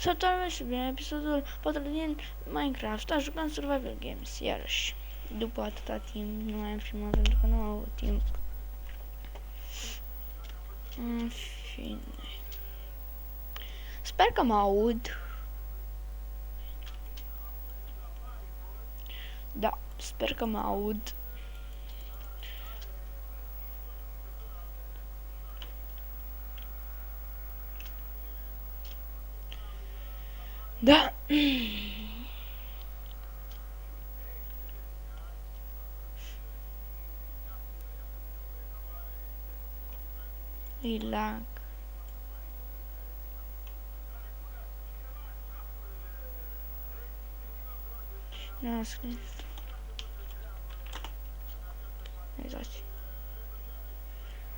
Salutare și bine episodul 4 din Minecraft. Am jucat Survival Games, iarăși. După atâta timp, nu mai am filmat pentru că nu am avut timp. În fine. Sper că mă aud. Da, sper că mă aud. Da. E lag. Nu a scris. Exact.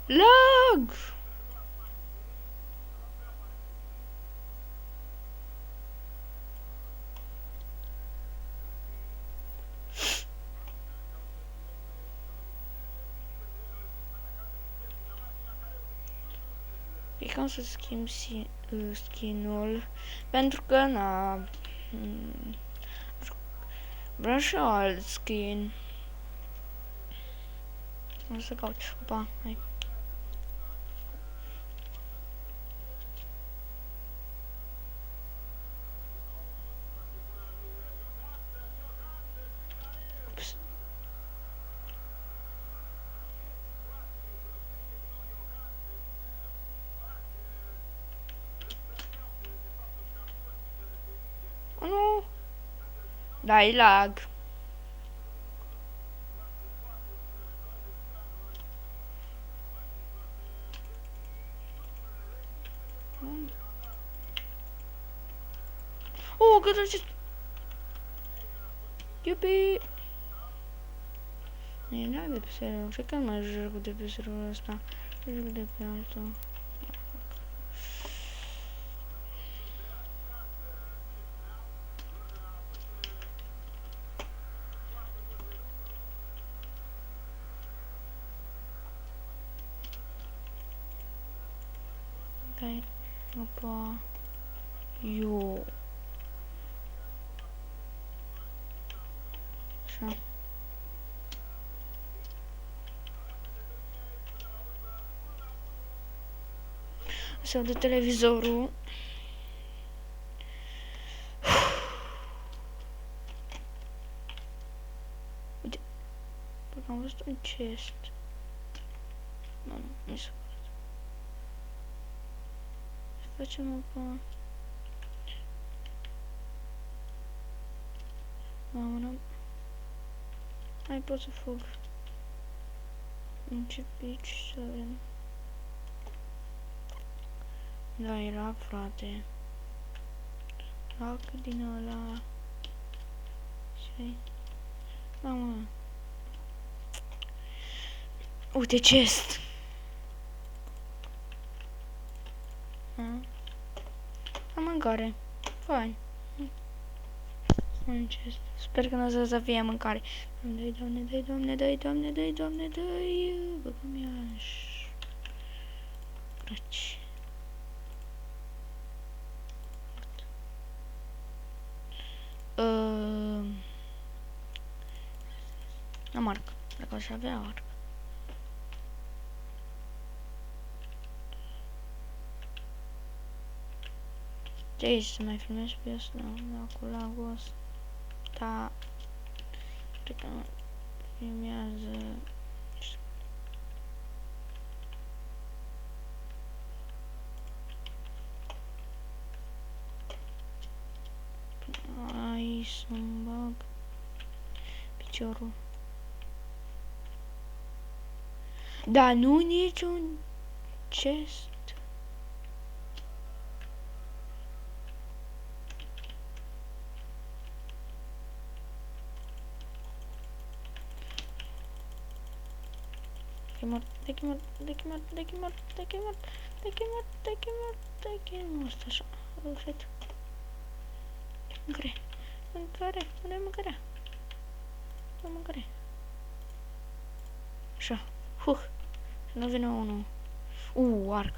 Lag! E cam să schimb skin-ul pentru că vreau și alt skin. O să caut. Opa, hai. Ups. Oh, nu. Da, e lag. Oh, cât acest... Iubi! E lag de pe serverul. Cred că nu mai joc de pe serverul ăsta. Joc de pe altul. Dai, opa. Eu. Așa. Se aude televizorul. Uite. Pentru că am văzut un chest. Nu, nu s-a văzut. Să facem opa. Mamă, hai, pot să fug. Începici să vedem. Da, era, frate. Lac din ăla. Și... Mamă. Uite, chest. Am mâncare. Fain. Un chest. Sper că nu o să fie mâncare. Dă-i, doamne, dă-i, doamne, dă-i, doamne, dă-i, doamne, dă-i. Băgăm iarăși. Craci. Am arc. Dacă aș avea arc. Ce aici să mai filmez pe asta? Da, cu lagul ăsta. Cred că filmează. Ai să-mi bag piciorul. Da, nu niciun chest. Asta așa. Perfect. Mâncare. Mâncare. Unde e mâncarea? Nu mâncare. Așa. Să nu vină unul. Arc.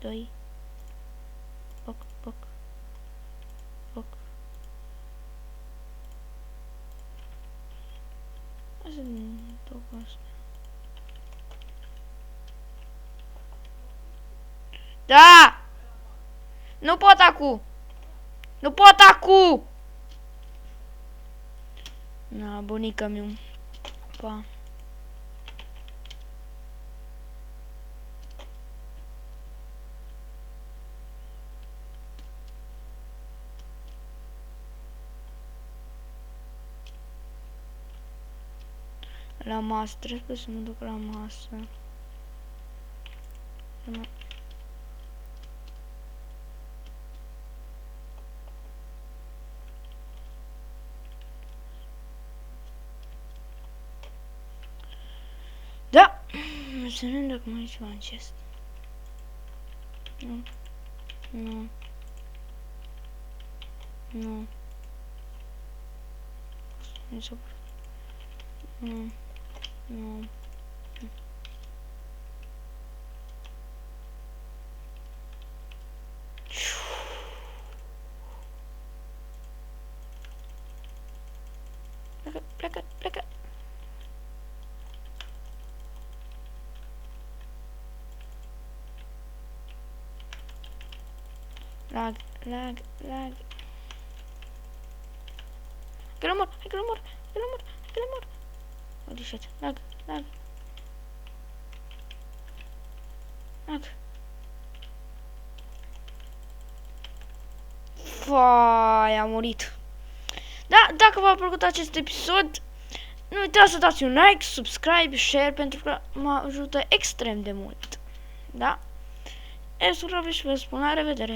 2. Poc, poc. Poc. Asta două astea. Da! Nu pot acu! Nu pot acu! Na, bunica mi-un... Pa. La masă, trebuie să mă duc la masă. Da! Să nu dacă mai e ceva în chest. Nu. Nu. Nu. Nu se poate. Nu. Nu. Plecă, plecă, plecă. Lag, lag, lag. Că l-am mor, că l-am mor, că l-am mor, că l-am mor. Holy shit, lag, lag. Lag. Fai, a murit. Da, dacă v-a plăcut acest episod, nu uitați să dați un like, subscribe, share, pentru că mă ajută extrem de mult. Da? Eu sunt Ravi și vă spun la revedere.